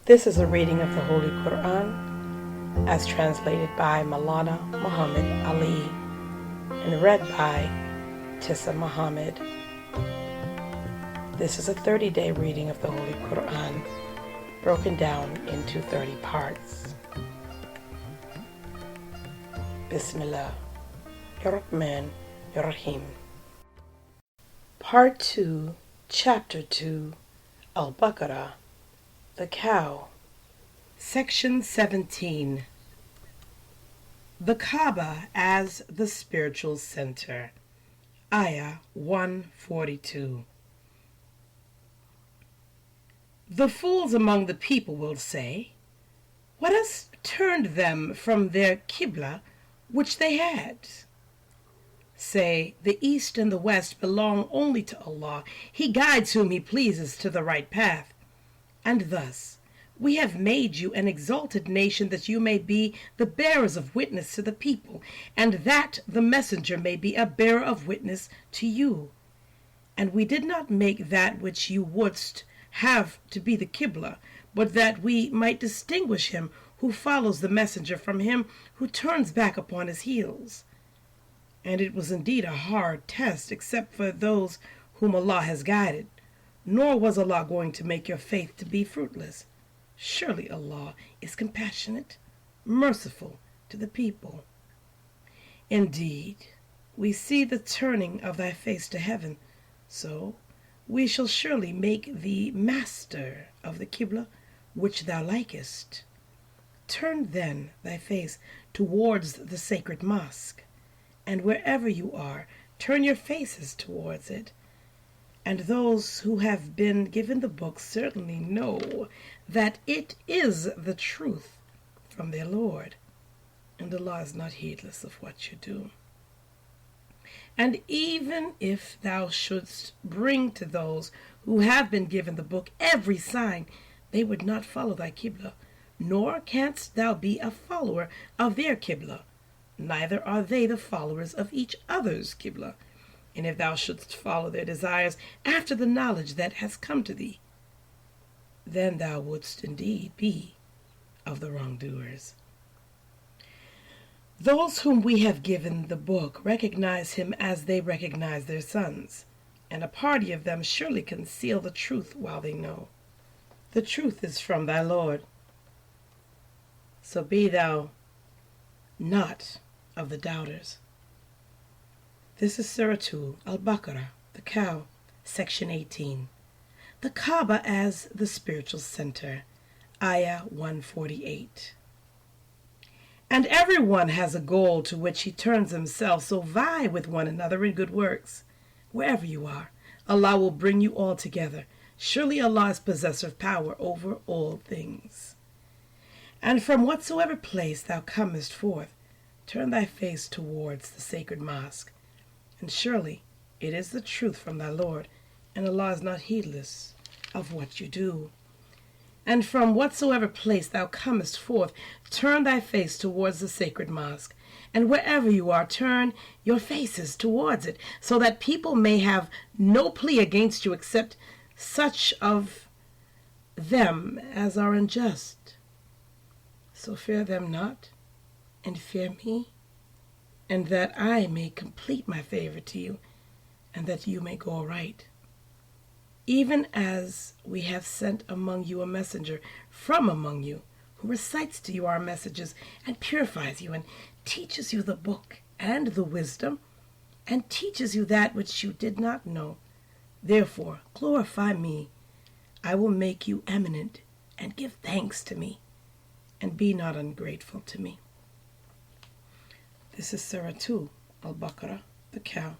This is a reading of the Holy Qur'an as translated by Maulana Muhammad Ali and read by Tisa Muhammad. This is a 30-day reading of the Holy Qur'an broken down into 30 parts. Bismillah ar-Rahman ar-Rahim. Part 2, Chapter 2, Al-Baqarah, the Cow. Section 17. The Kaaba as the Spiritual Center. Ayah 142. The fools among the people will say, "What has turned them from their Qibla which they had?" Say, the east and the west belong only to Allah. He guides whom He pleases to the right path. And thus, we have made you an exalted nation that you may be the bearers of witness to the people, and that the messenger may be a bearer of witness to you. And we did not make that which you wouldst have to be the Qibla, but that we might distinguish him who follows the messenger from him who turns back upon his heels. And it was indeed a hard test, except for those whom Allah has guided. Nor was Allah going to make your faith to be fruitless. Surely Allah is compassionate, merciful to the people. Indeed, we see the turning of thy face to heaven, so we shall surely make thee master of the Qibla which thou likest. Turn then thy face towards the sacred mosque, and wherever you are, turn your faces towards it. And those who have been given the book certainly know that it is the truth from their Lord, and Allah is not heedless of what you do. And even if thou shouldst bring to those who have been given the book every sign, they would not follow thy Qibla, nor canst thou be a follower of their Qibla, neither are they the followers of each other's Qibla. And if thou shouldst follow their desires after the knowledge that has come to thee, then thou wouldst indeed be of the wrongdoers. Those whom we have given the book recognize him as they recognize their sons, and a party of them surely conceal the truth while they know. The truth is from thy Lord. So be thou not of the doubters. This is Surah 2, Al-Baqarah, the Cow, Section 18. The Kaaba as the Spiritual Center, Ayah 148. And everyone has a goal to which he turns himself, so vie with one another in good works. Wherever you are, Allah will bring you all together. Surely Allah is possessor of power over all things. And from whatsoever place thou comest forth, turn thy face towards the sacred mosque. And surely it is the truth from thy Lord, and Allah is not heedless of what you do. And from whatsoever place thou comest forth, turn thy face towards the sacred mosque. And wherever you are, turn your faces towards it, so that people may have no plea against you except such of them as are unjust. So fear them not, and fear me, and that I may complete my favor to you, and that you may go aright. Even as we have sent among you a messenger from among you, who recites to you our messages, and purifies you, and teaches you the book and the wisdom, and teaches you that which you did not know. Therefore, glorify me. I will make you eminent, and give thanks to me, and be not ungrateful to me. This is Surah 2, Al-Baqarah, the Cow,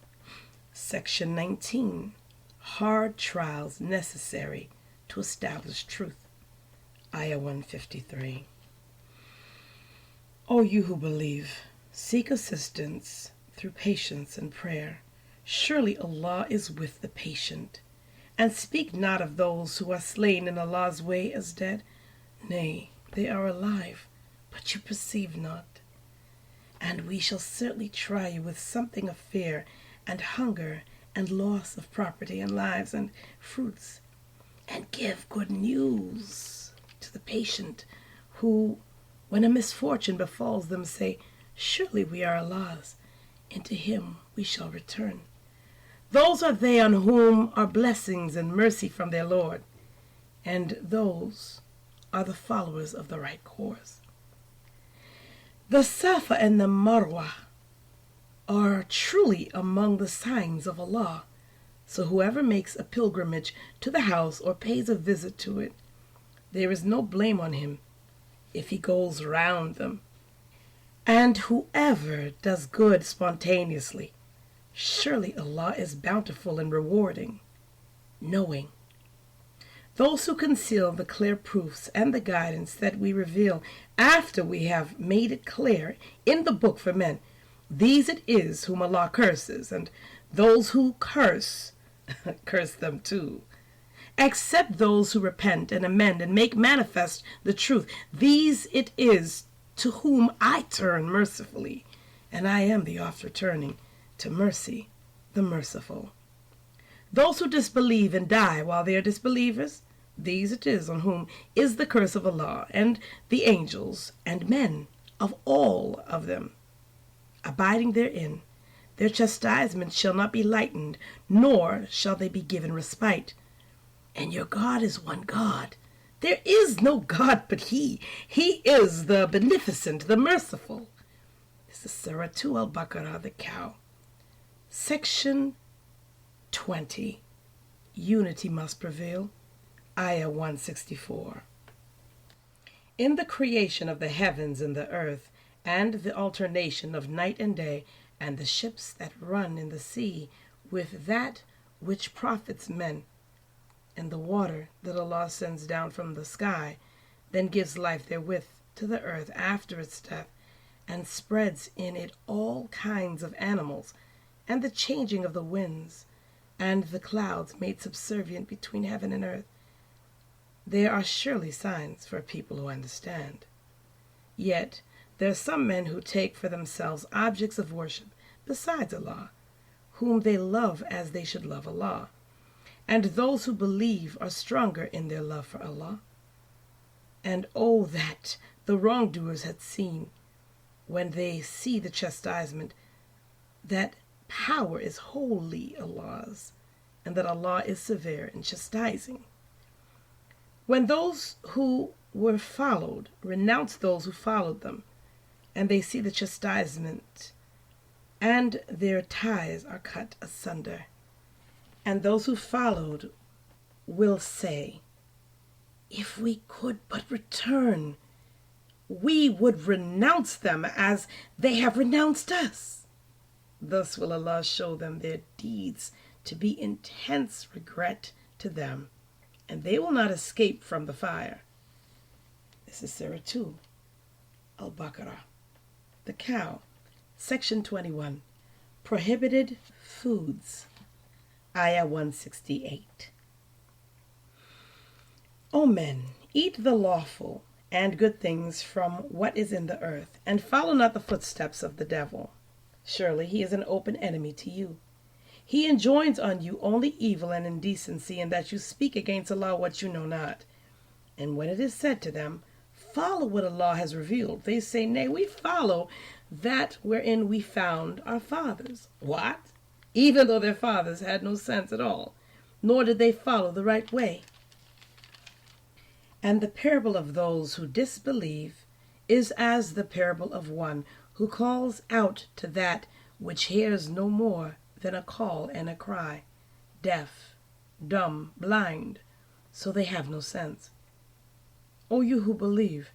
Section 19. Hard trials necessary to establish truth. Ayah 153. O you who believe, seek assistance through patience and prayer. Surely Allah is with the patient. And speak not of those who are slain in Allah's way as dead. Nay, they are alive, but you perceive not. And we shall certainly try you with something of fear and hunger and loss of property and lives and fruits, and give good news to the patient, who, when a misfortune befalls them, say, surely we are Allah's, and to him we shall return. Those are they on whom are blessings and mercy from their Lord, and those are the followers of the right course. The Safa and the Marwa are truly among the signs of Allah, so whoever makes a pilgrimage to the house or pays a visit to it, there is no blame on him if he goes round them. And whoever does good spontaneously, surely Allah is bountiful and rewarding, knowing. Those who conceal the clear proofs and the guidance that we reveal after we have made it clear in the book for men, these it is whom Allah curses, and those who curse, curse them too. Except those who repent and amend and make manifest the truth, these it is to whom I turn mercifully, and I am the oft returning to mercy, the merciful. Those who disbelieve and die while they are disbelievers, these it is on whom is the curse of Allah and the angels and men, of all of them. Abiding therein, their chastisement shall not be lightened, nor shall they be given respite. And your God is one God. There is no God but He. He is the beneficent, the merciful. This is Surah 2 Al-Baqarah, the cow. Section 20. Unity must prevail. Ayah 164. In the creation of the heavens and the earth, and the alternation of night and day, and the ships that run in the sea, with that which profits men, and the water that Allah sends down from the sky, then gives life therewith to the earth after its death, and spreads in it all kinds of animals, and the changing of the winds, and the clouds made subservient between heaven and earth. There are surely signs for people who understand. Yet there are some men who take for themselves objects of worship besides Allah, whom they love as they should love Allah. And those who believe are stronger in their love for Allah. And oh, that the wrongdoers had seen, when they see the chastisement, that power is wholly Allah's, and that Allah is severe in chastising. When those who were followed renounce those who followed them, and they see the chastisement, and their ties are cut asunder, and those who followed will say, if we could but return, we would renounce them as they have renounced us. Thus will Allah show them their deeds to be intense regret to them, and they will not escape from the fire. This is Surah 2, Al-Baqarah. The cow. Section 21. Prohibited foods. Ayah 168. O men, eat the lawful and good things from what is in the earth, and follow not the footsteps of the devil. Surely he is an open enemy to you. He enjoins on you only evil and indecency, and that you speak against Allah what you know not. And when it is said to them, follow what Allah has revealed, they say, nay, we follow that wherein we found our fathers. What? Even though their fathers had no sense at all, nor did they follow the right way. And the parable of those who disbelieve is as the parable of one who calls out to that which hears no more than a call and a cry, deaf, dumb, blind, so they have no sense. O you who believe,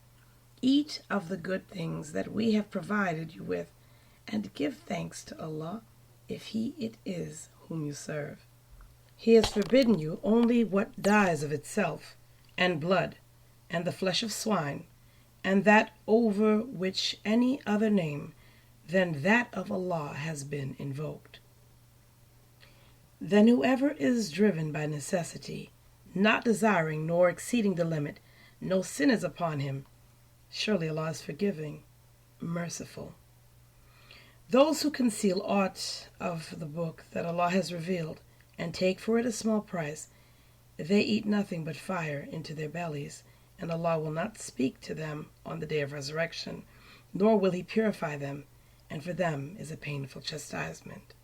eat of the good things that we have provided you with, and give thanks to Allah, if He it is whom you serve. He has forbidden you only what dies of itself, and blood, and the flesh of swine, and that over which any other name than that of Allah has been invoked. Then whoever is driven by necessity, not desiring nor exceeding the limit, no sin is upon him. Surely Allah is forgiving, merciful. Those who conceal aught of the book that Allah has revealed, and take for it a small price, they eat nothing but fire into their bellies, and Allah will not speak to them on the day of resurrection, nor will He purify them, and for them is a painful chastisement.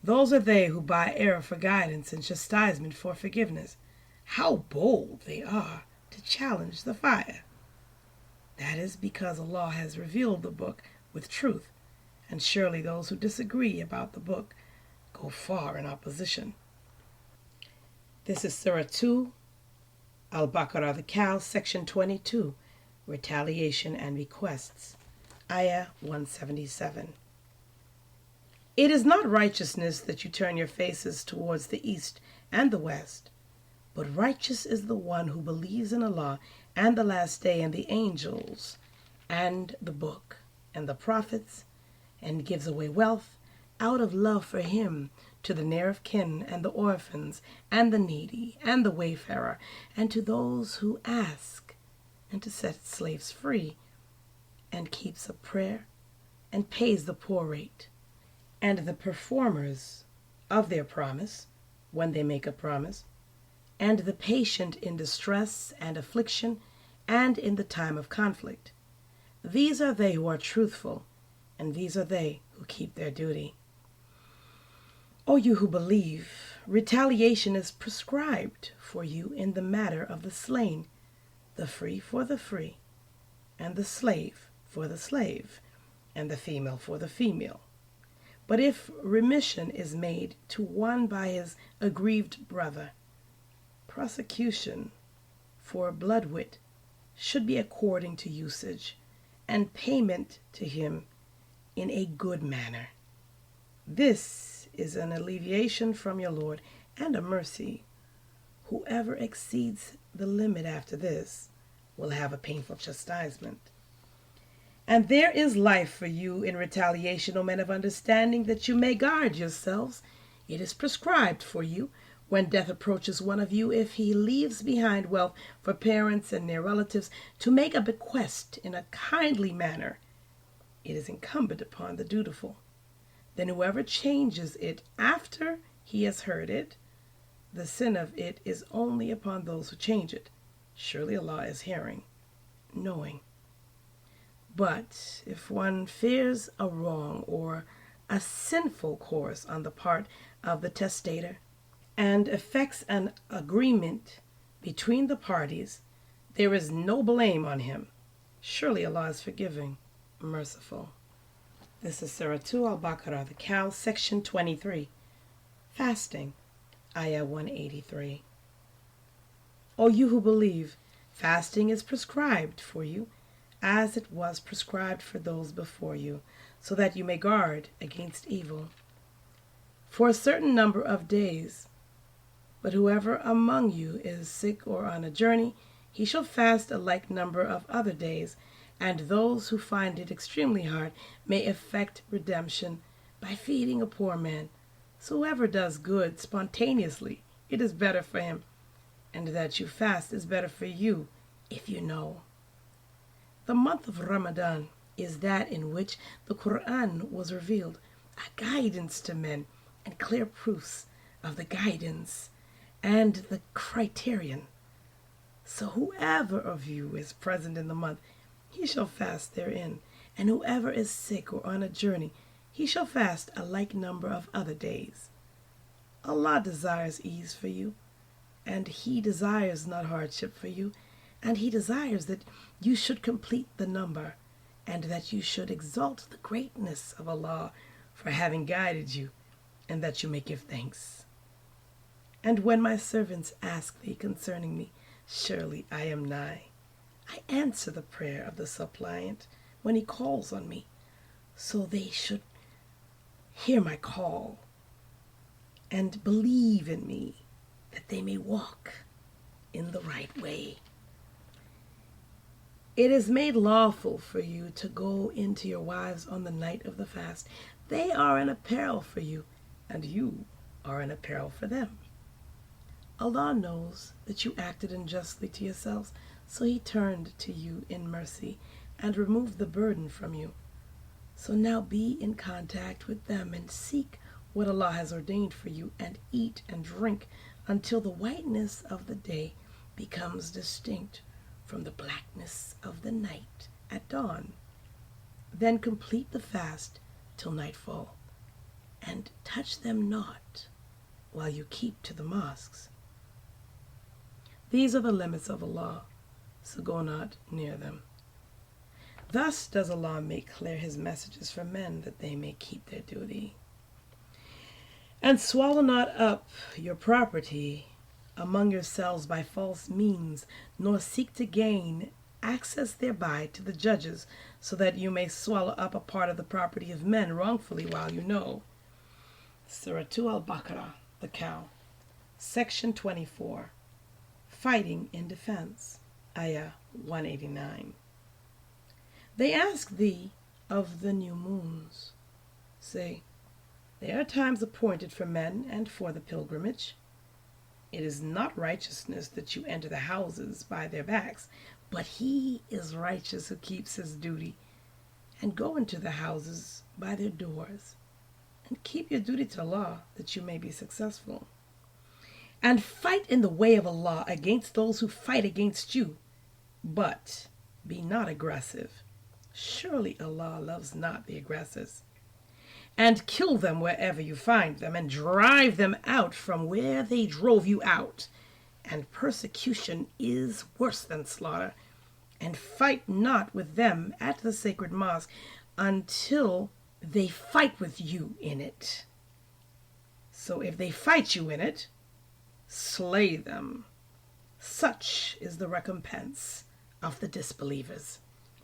Those are they who buy error for guidance and chastisement for forgiveness. How bold they are to challenge the fire! That is because Allah has revealed the book with truth, and surely those who disagree about the book go far in opposition. This is Surah 2, Al-Baqarah, the cow, section 22, Retaliation and Requests, Ayah 177. It is not righteousness that you turn your faces towards the east and the west, but righteous is the one who believes in Allah and the last day and the angels and the book and the prophets, and gives away wealth out of love for Him to the near of kin and the orphans and the needy and the wayfarer, and to those who ask, and to set slaves free, and keeps a prayer and pays the poor rate, and the performers of their promise when they make a promise, and the patient in distress and affliction and in the time of conflict. These are they who are truthful, and these are they who keep their duty. O you who believe, retaliation is prescribed for you in the matter of the slain, the free for the free, and the slave for the slave, and the female for the female. But if remission is made to one by his aggrieved brother, prosecution for bloodwit should be according to usage, and payment to him in a good manner. This is an alleviation from your Lord and a mercy. Whoever exceeds the limit after this will have a painful chastisement. And there is life for you in retaliation, O men of understanding, that you may guard yourselves. It is prescribed for you, when death approaches one of you, if he leaves behind wealth for parents and near relatives, to make a bequest in a kindly manner. It is incumbent upon the dutiful. Then whoever changes it after he has heard it, the sin of it is only upon those who change it. Surely Allah is hearing, knowing. But if one fears a wrong or a sinful course on the part of the testator, and effects an agreement between the parties, there is no blame on him. Surely Allah is forgiving, merciful. This is Surah 2, Al-Baqarah, the cow, section 23, Fasting, Ayah 183. O you who believe, fasting is prescribed for you, as it was prescribed for those before you, so that you may guard against evil, for a certain number of days. But whoever among you is sick or on a journey, he shall fast a like number of other days, and those who find it extremely hard may effect redemption by feeding a poor man. So whoever does good spontaneously, it is better for him, and that you fast is better for you, if you know. The month of Ramadan is that in which the Qur'an was revealed, a guidance to men, and clear proofs of the guidance and the criterion. So whoever of you is present in the month, he shall fast therein, and whoever is sick or on a journey, he shall fast a like number of other days. Allah desires ease for you, and He desires not hardship for you, and He desires that you should complete the number, and that you should exalt the greatness of Allah for having guided you, and that you may give thanks. And when my servants ask thee concerning me, surely I am nigh. I answer the prayer of the suppliant when he calls on me, so they should hear my call and believe in me, that they may walk in the right way. It is made lawful for you to go into your wives on the night of the fast. They are an apparel for you, and you are an apparel for them. Allah knows that you acted unjustly to yourselves, so He turned to you in mercy and removed the burden from you. So now be in contact with them and seek what Allah has ordained for you, and eat and drink until the whiteness of the day becomes distinct from the blackness of the night at dawn. Then complete the fast till nightfall, and touch them not while you keep to the mosques. These are the limits of Allah, so go not near them. Thus does Allah make clear his messages for men, that they may keep their duty. And swallow not up your property among yourselves by false means, nor seek to gain access thereby to the judges, so that you may swallow up a part of the property of men wrongfully while you know. Surah 2 Al-Baqarah, the cow. Section 24. Fighting in defense. Ayah 189. They ask thee of the new moons. Say, there are times appointed for men and for the pilgrimage. It is not righteousness that you enter the houses by their backs, but he is righteous who keeps his duty, and go into the houses by their doors, and keep your duty to Allah, that you may be successful. And fight in the way of Allah against those who fight against you, but be not aggressive. Surely Allah loves not the aggressors. And kill them wherever you find them, and drive them out from where they drove you out. And persecution is worse than slaughter. And fight not with them at the sacred mosque until they fight with you in it. So if they fight you in it, slay them. Such is the recompense of the disbelievers.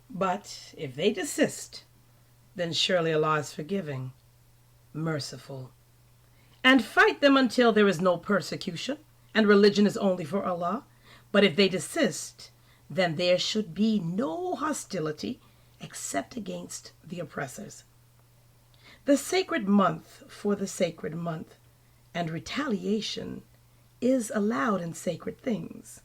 But if they desist, then surely Allah is forgiving, merciful. And fight them until there is no persecution, and religion is only for Allah. But if they desist, then there should be no hostility except against the oppressors. The sacred month for the sacred month, and retaliation is allowed in sacred things.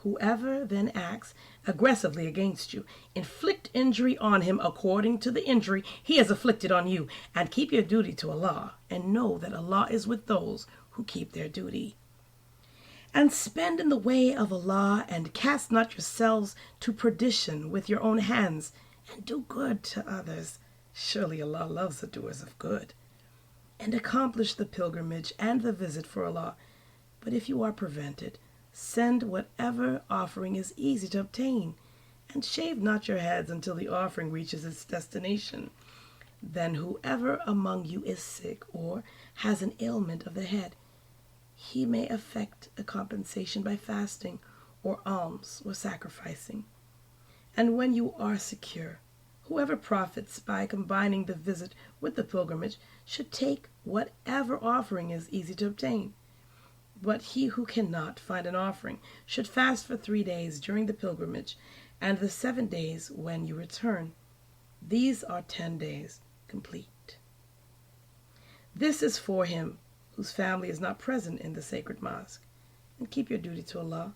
Whoever then acts aggressively against you, inflict injury on him according to the injury he has afflicted on you, and keep your duty to Allah, and know that Allah is with those who keep their duty. And spend in the way of Allah, and cast not yourselves to perdition with your own hands, and do good to others. Surely Allah loves the doers of good. And accomplish the pilgrimage and the visit for Allah. But if you are prevented, send whatever offering is easy to obtain, and shave not your heads until the offering reaches its destination. Then whoever among you is sick or has an ailment of the head, he may effect a compensation by fasting or alms or sacrificing. And when you are secure, whoever profits by combining the visit with the pilgrimage should take whatever offering is easy to obtain. But he who cannot find an offering should fast for 3 days during the pilgrimage, and the 7 days when you return. These are 10 days complete. This is for him whose family is not present in the sacred mosque. And keep your duty to Allah,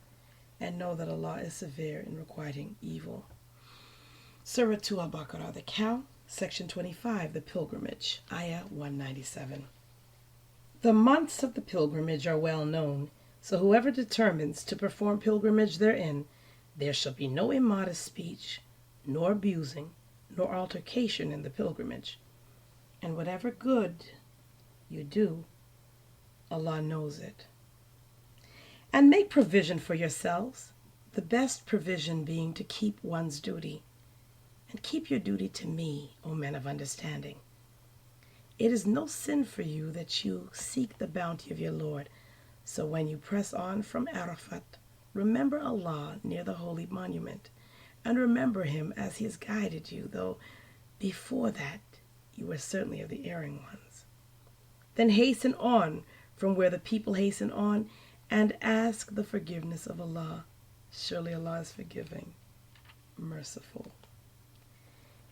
and know that Allah is severe in requiting evil. Surah 2 Al-Baqarah, the cow, Section 25, the pilgrimage, Ayah 197. The months of the pilgrimage are well known, so whoever determines to perform pilgrimage therein, there shall be no immodest speech, nor abusing, nor altercation in the pilgrimage. And whatever good you do, Allah knows it. And make provision for yourselves, the best provision being to keep one's duty. And keep your duty to me, O men of understanding. It is no sin for you that you seek the bounty of your Lord. So when you press on from Arafat, remember Allah near the holy monument, and remember him as he has guided you, though before that you were certainly of the erring ones. Then hasten on from where the people hasten on, and ask the forgiveness of Allah. Surely Allah is forgiving, merciful.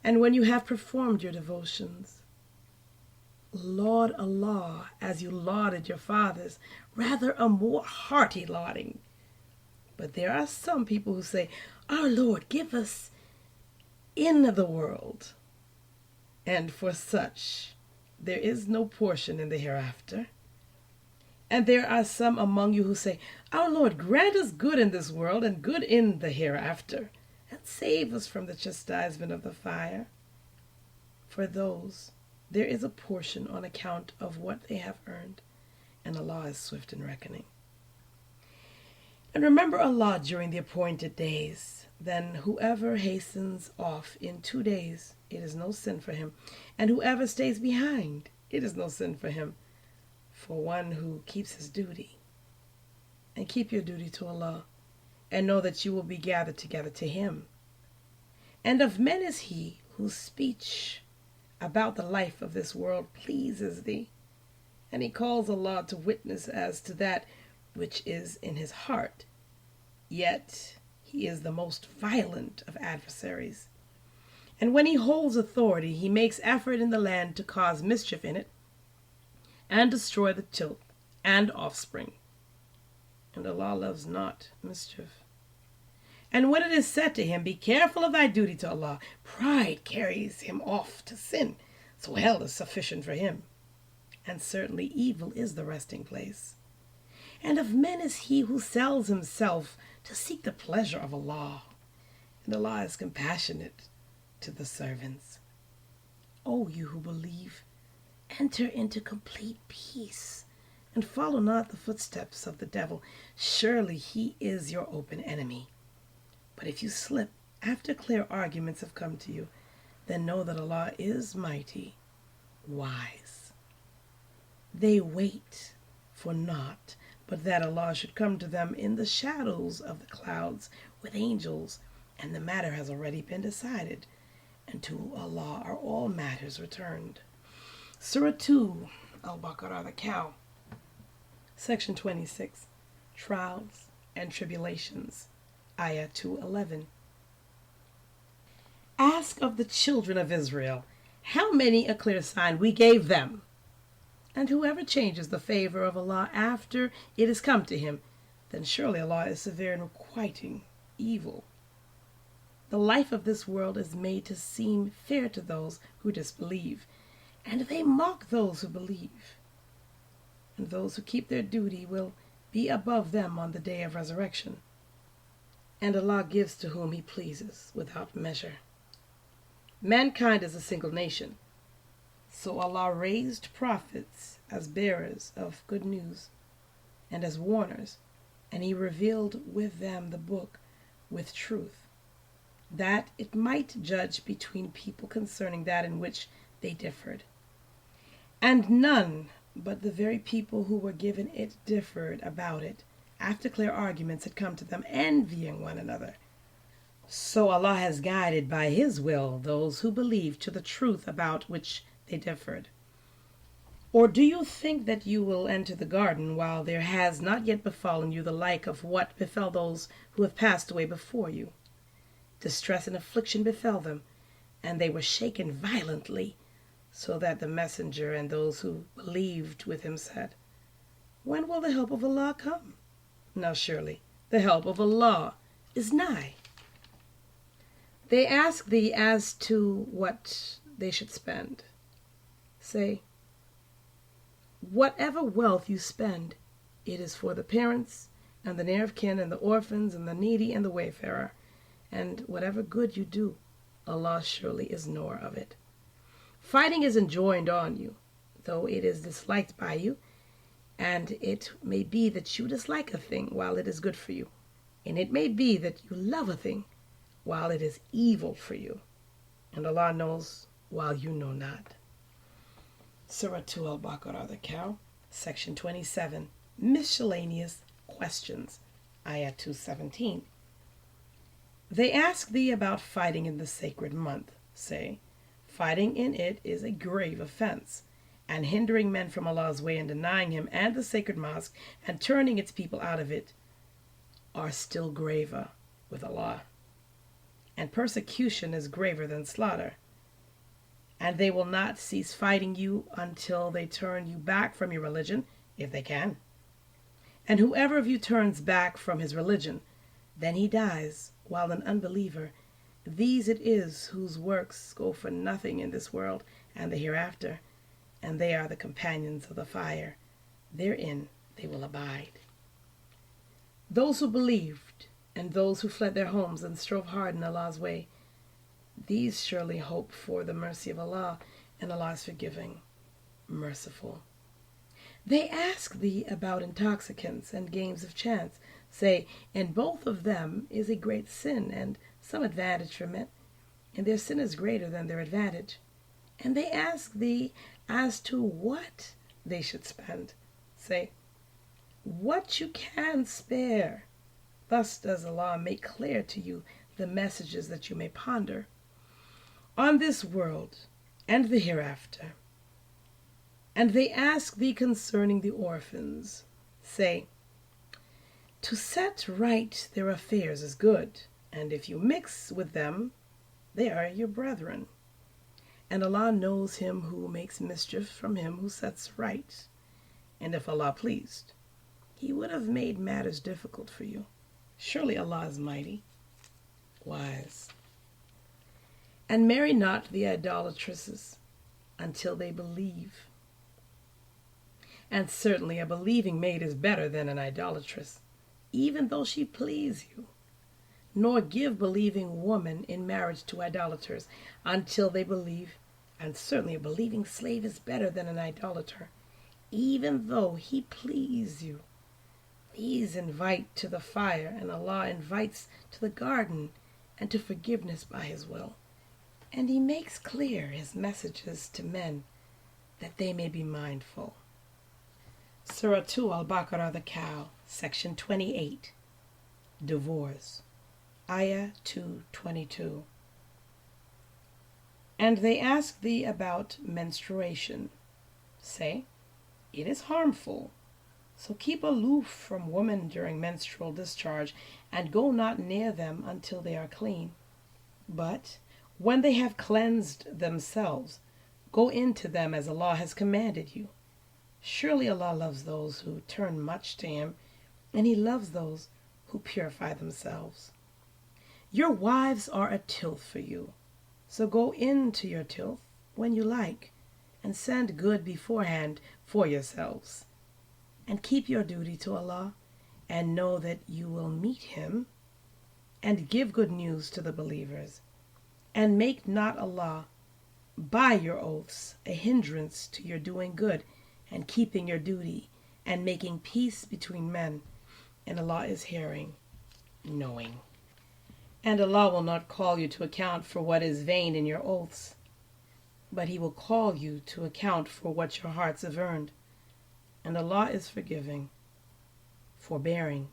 And when you have performed your devotions, laud Allah as you lauded your fathers, rather a more hearty lauding. But there are some people who say, Our Lord, give us in the world. And for such, there is no portion in the hereafter. And there are some among you who say, Our Lord, grant us good in this world and good in the hereafter, and save us from the chastisement of the fire. For those there is a portion on account of what they have earned, and Allah is swift in reckoning. And remember Allah during the appointed days. Then whoever hastens off in 2 days, it is no sin for him. And whoever stays behind, it is no sin for him. For one who keeps his duty. And keep your duty to Allah, and know that you will be gathered together to Him. And of men is he whose speech about the life of this world pleases thee, and he calls Allah to witness as to that which is in his heart, yet he is the most violent of adversaries. And when he holds authority, he makes effort in the land to cause mischief in it, and destroy the tilth and offspring. And Allah loves not mischief. And when it is said to him, Be careful of thy duty to Allah, pride carries him off to sin, so hell is sufficient for him. And certainly evil is the resting place. And of men is he who sells himself to seek the pleasure of Allah, and Allah is compassionate to the servants. O you who believe, enter into complete peace, and follow not the footsteps of the devil. Surely he is your open enemy. But if you slip after clear arguments have come to you, then know that Allah is mighty, wise. They wait for naught but that Allah should come to them in the shadows of the clouds with angels, and the matter has already been decided, and to Allah are all matters returned. Surah 2, Al-Baqarah, the cow. Section 26, Trials and Tribulations. Ayah 2:11. Ask of the children of Israel, how many a clear sign we gave them. And whoever changes the favor of Allah after it has come to him, then surely Allah is severe in requiting evil. The life of this world is made to seem fair to those who disbelieve, and they mock those who believe. And those who keep their duty will be above them on the day of resurrection. And Allah gives to whom He pleases without measure. Mankind is a single nation, so Allah raised prophets as bearers of good news and as warners, and He revealed with them the book with truth, that it might judge between people concerning that in which they differed. And none but the very people who were given it differed about it, after clear arguments had come to them, envying one another. So Allah has guided by His will those who believe to the truth about which they differed. Or do you think that you will enter the garden while there has not yet befallen you the like of what befell those who have passed away before you? Distress and affliction befell them, and they were shaken violently, so that the messenger and those who believed with him said, When will the help of Allah come? Now surely the help of Allah is nigh. They ask thee as to what they should spend. Say, whatever wealth you spend, it is for the parents and the near of kin and the orphans and the needy and the wayfarer. And whatever good you do, Allah surely is knower of it. Fighting is enjoined on you, though it is disliked by you, and it may be that you dislike a thing while it is good for you, and it may be that you love a thing while it is evil for you, and Allah knows while you know not. Surah 2 Al-Baqarah, the cow, Section 27, Miscellaneous Questions, Ayah 2:17. They ask thee about fighting in the sacred month. Say, fighting in it is a grave offense, and hindering men from Allah's way and denying Him and the sacred mosque and turning its people out of it are still graver with Allah. And persecution is graver than slaughter. And they will not cease fighting you until they turn you back from your religion, if they can. And whoever of you turns back from his religion, then he dies while an unbeliever. These it is whose works go for nothing in this world and the hereafter, and they are the companions of the fire. Therein they will abide. Those who believed and those who fled their homes and strove hard in Allah's way, these surely hope for the mercy of Allah, and Allah is forgiving, merciful. They ask thee about intoxicants and games of chance. Say, and both of them is a great sin and some advantage for men, and their sin is greater than their advantage. And they ask thee as to what they should spend. Say, what you can spare. Thus does Allah make clear to you the messages that you may ponder on this world and the hereafter. And they ask thee concerning the orphans. Say, to set right their affairs is good, and if you mix with them, they are your brethren. And Allah knows him who makes mischief from him who sets right. And if Allah pleased, he would have made matters difficult for you. Surely Allah is mighty, wise. And marry not the idolatresses until they believe. And certainly a believing maid is better than an idolatress, even though she please you. Nor give believing woman in marriage to idolaters until they believe. And certainly a believing slave is better than an idolater, even though he please you. These invite to the fire, and Allah invites to the garden and to forgiveness by his will. And he makes clear his messages to men that they may be mindful. Surah 2 Al-Baqarah, the Cow, Section 28, Divorce, Ayah 222. And they ask thee about menstruation. Say, it is harmful. So keep aloof from women during menstrual discharge, and go not near them until they are clean. But when they have cleansed themselves, go into them as Allah has commanded you. Surely Allah loves those who turn much to him, and he loves those who purify themselves. Your wives are a tilth for you, so go into your tilth when you like, and send good beforehand for yourselves. And keep your duty to Allah, and know that you will meet him, and give good news to the believers. And make not Allah, by your oaths, a hindrance to your doing good, and keeping your duty, and making peace between men. And Allah is hearing, knowing. And Allah will not call you to account for what is vain in your oaths, but he will call you to account for what your hearts have earned. And Allah is forgiving, forbearing.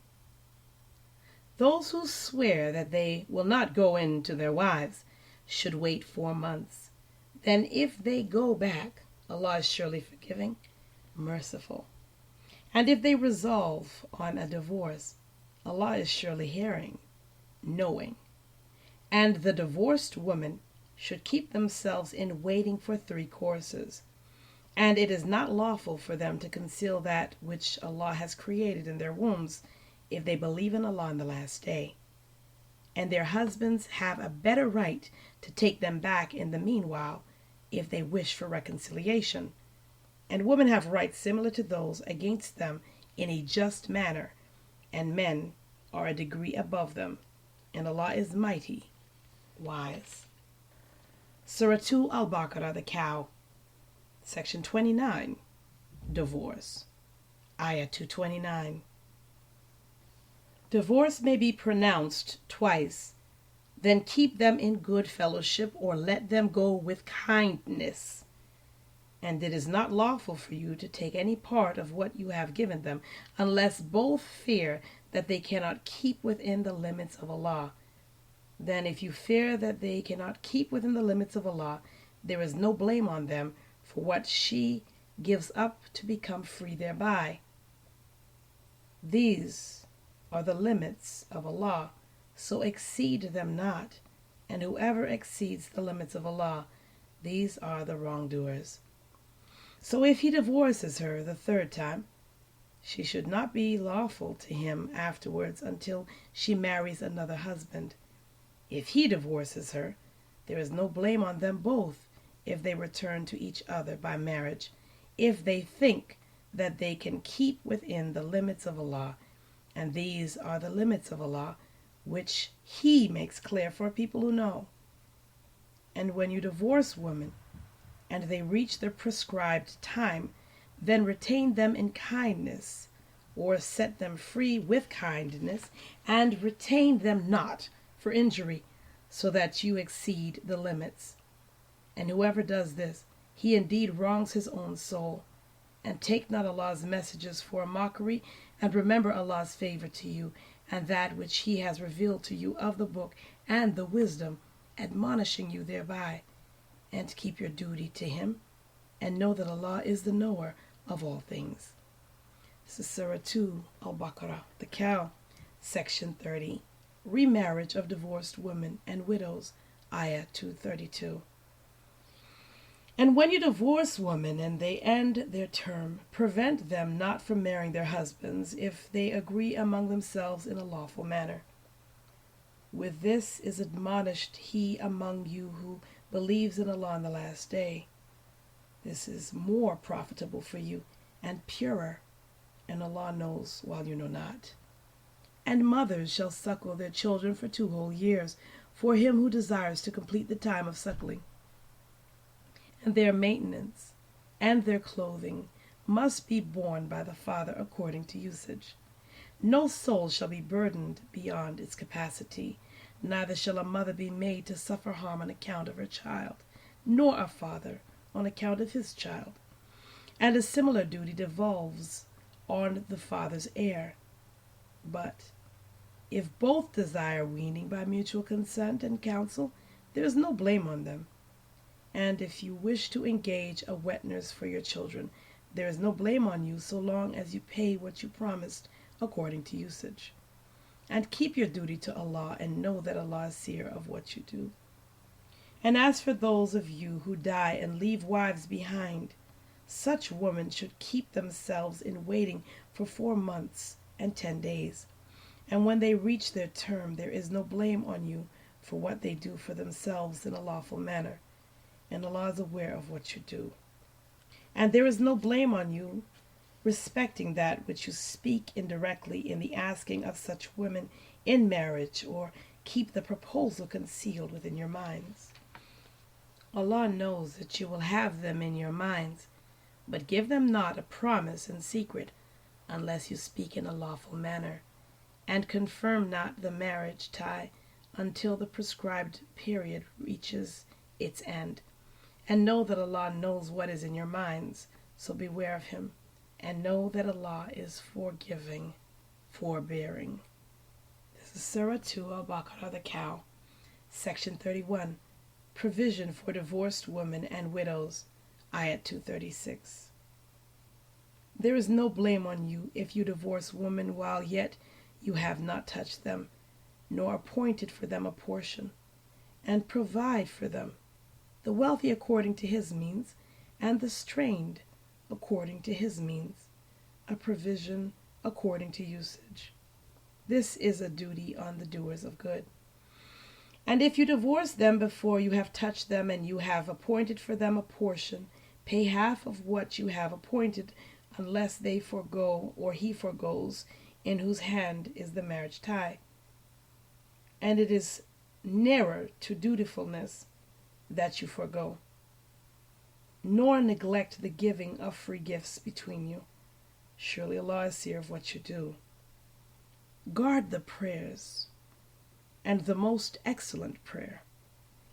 Those who swear that they will not go in to their wives should wait 4 months. Then if they go back, Allah is surely forgiving, merciful. And if they resolve on a divorce, Allah is surely hearing, knowing. And the divorced woman should keep themselves in waiting for 3 courses. And it is not lawful for them to conceal that which Allah has created in their wombs, if they believe in Allah in the last day. And their husbands have a better right to take them back in the meanwhile, if they wish for reconciliation. And women have rights similar to those against them in a just manner, and men are a degree above them. And Allah is mighty, wise. Surah 2 Al-Baqarah, the Cow, Section 29, Divorce, Ayah 229. Divorce may be pronounced twice. Then keep them in good fellowship, or let them go with kindness. And it is not lawful for you to take any part of what you have given them, unless both fear that they cannot keep within the limits of Allah. Then if you fear that they cannot keep within the limits of Allah, there is no blame on them for what she gives up to become free thereby. These are the limits of Allah, so exceed them not, and whoever exceeds the limits of Allah, these are the wrongdoers. So if he divorces her the 3rd time, she should not be lawful to him afterwards until she marries another husband. If he divorces her, there is no blame on them both if they return to each other by marriage, if they think that they can keep within the limits of Allah. And these are the limits of Allah, which He makes clear for people who know. And when you divorce women, and they reach their prescribed time, then retain them in kindness, or set them free with kindness, and retain them not for injury, so that you exceed the limits. And whoever does this, he indeed wrongs his own soul. And take not Allah's messages for a mockery, and remember Allah's favor to you, and that which He has revealed to you of the book and the wisdom, admonishing you thereby. And keep your duty to Him, and know that Allah is the knower of all things. This is Surah 2, Al-Baqarah, the cow, Section 30, Remarriage of Divorced Women and Widows, Ayah 232. And when you divorce women and they end their term, prevent them not from marrying their husbands if they agree among themselves in a lawful manner. With this is admonished he among you who believes in Allah on the last day. This is more profitable for you and purer, and Allah knows while you know not. And mothers shall suckle their children for 2 whole years, for him who desires to complete the time of suckling. And their maintenance and their clothing must be borne by the father according to usage. No soul shall be burdened beyond its capacity, neither shall a mother be made to suffer harm on account of her child, nor a father on account of his child. And a similar duty devolves on the father's heir. But if both desire weaning by mutual consent and counsel, there is no blame on them. And if you wish to engage a wet nurse for your children, there is no blame on you so long as you pay what you promised according to usage. And keep your duty to Allah, and know that Allah is seer of what you do. And as for those of you who die and leave wives behind, such women should keep themselves in waiting for 4 months and 10 days. And when they reach their term, there is no blame on you for what they do for themselves in a lawful manner. And Allah is aware of what you do. And there is no blame on you respecting that which you speak indirectly in the asking of such women in marriage, or keep the proposal concealed within your minds. Allah knows that you will have them in your minds, but give them not a promise in secret, unless you speak in a lawful manner, and confirm not the marriage tie until the prescribed period reaches its end. And know that Allah knows what is in your minds, so beware of Him, and know that Allah is forgiving, forbearing. This is Surah 2, Al-Baqarah, the cow, Section 31, Provision for Divorced Women and Widows, Ayah 236. There is no blame on you if you divorce women while yet you have not touched them, nor appointed for them a portion, and provide for them, the wealthy according to his means, and the strained according to his means, a provision according to usage. This is a duty on the doers of good. And if you divorce them before you have touched them, and you have appointed for them a portion, pay half of what you have appointed, unless they forego or he forgoes, in whose hand is the marriage tie. And it is nearer to dutifulness that you forego, nor neglect the giving of free gifts between you. Surely Allah is seer of what you do. Guard the prayers and the most excellent prayer,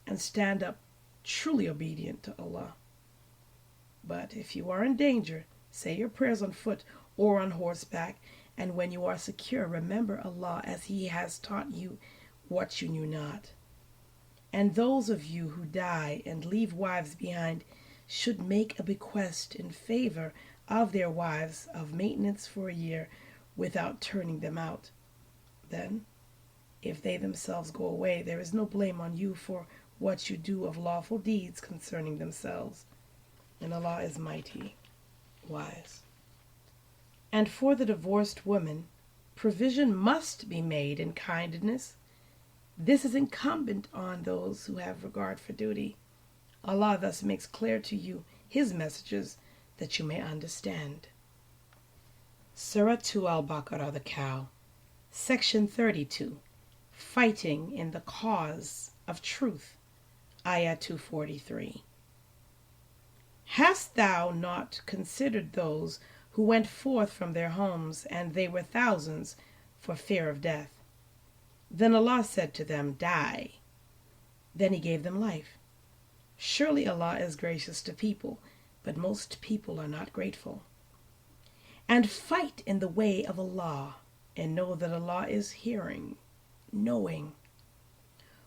and stand up truly obedient to Allah. But if you are in danger, say your prayers on foot or on horseback, and when you are secure, remember Allah as He has taught you what you knew not. And those of you who die and leave wives behind should make a bequest in favor of their wives of maintenance for a year without turning them out. Then, if they themselves go away, there is no blame on you for what you do of lawful deeds concerning themselves. And Allah is mighty, wise. And for the divorced woman, provision must be made in kindness. This is incumbent on those who have regard for duty. Allah thus makes clear to you His messages that you may understand. Surah 2 al-Baqarah, the cow, Section 32, Fighting in the Cause of Truth, Ayah 243. Hast thou not considered those who went forth from their homes, and they were thousands, for fear of death? Then Allah said to them, Die. Then He gave them life. Surely Allah is gracious to people, but most people are not grateful. And fight in the way of Allah, and know that Allah is hearing, knowing.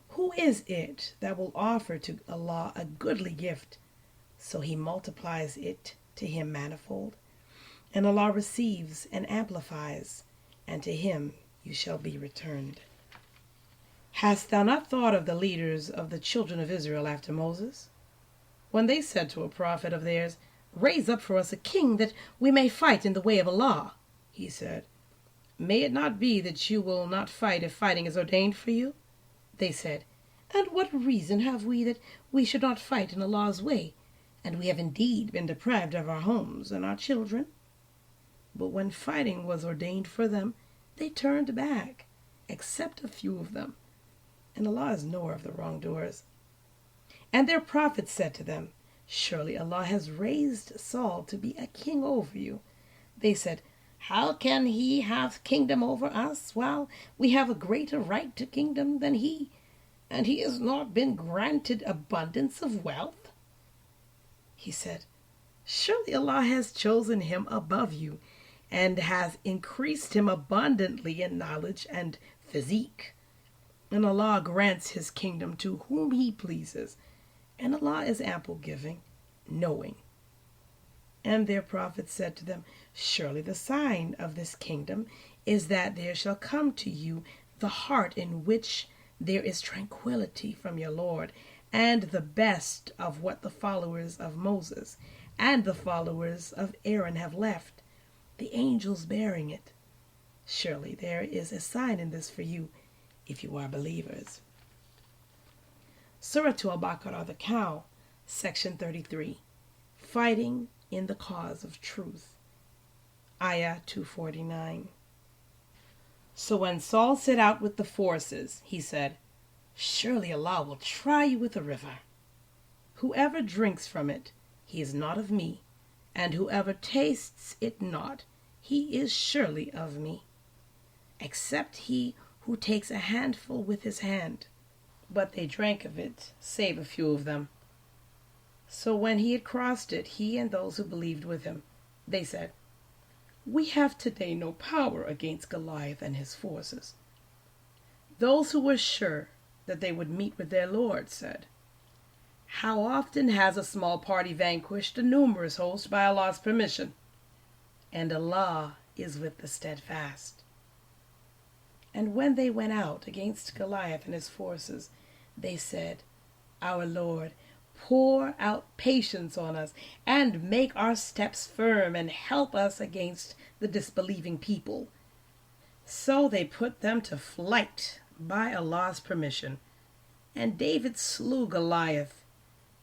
Who is it that will offer to Allah a goodly gift, so He multiplies it to him manifold? And Allah receives and amplifies, and to Him you shall be returned. Hast thou not thought of the leaders of the children of Israel after Moses? When they said to a prophet of theirs, Raise up for us a king, that we may fight in the way of Allah, he said, May it not be that you will not fight if fighting is ordained for you? They said, And what reason have we that we should not fight in Allah's way? And we have indeed been deprived of our homes and our children. But when fighting was ordained for them, they turned back, except a few of them. And Allah is knower of the wrongdoers. And their prophet said to them, Surely Allah has raised Saul to be a king over you. They said, How can he have kingdom over us, while we have a greater right to kingdom than he, and he has not been granted abundance of wealth? He said, Surely Allah has chosen him above you, and has increased him abundantly in knowledge and physique. And Allah grants His kingdom to whom He pleases, and Allah is ample giving, knowing. And their prophet said to them, Surely the sign of this kingdom is that there shall come to you the heart in which there is tranquility from your Lord, and the best of what the followers of Moses and the followers of Aaron have left, the angels bearing it. Surely there is a sign in this for you, if you are believers. Surah 2 al-Baqarah, the cow, Section 33, Fighting in the Cause of Truth, Ayah 249. So when Saul set out with the forces, he said, Surely Allah will try you with a river. Whoever drinks from it, he is not of me, and whoever tastes it not, he is surely of me, except he who takes a handful with his hand. But they drank of it, save a few of them. So when he had crossed it, he and those who believed with him, they said, We have today no power against Goliath and his forces. Those who were sure that they would meet with their Lord said, How often has a small party vanquished a numerous host by Allah's permission? And Allah is with the steadfast. And when they went out against Goliath and his forces, they said, Our Lord, pour out patience on us, and make our steps firm, and help us against the disbelieving people. So they put them to flight by Allah's permission. And David slew Goliath,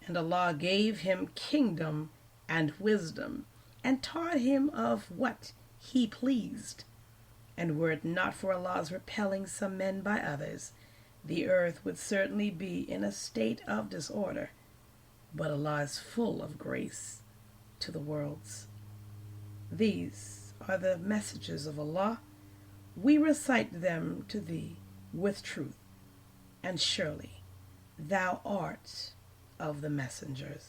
and Allah gave him kingdom and wisdom, and taught him of what He pleased. And were it not for Allah's repelling some men by others, the earth would certainly be in a state of disorder. But Allah is full of grace to the worlds. These are the messages of Allah. We recite them to thee with truth, and surely thou art of the messengers.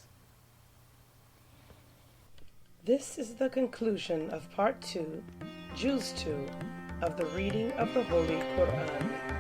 This is the conclusion of Part 2, Juz 2, of the reading of the Holy Qur'an.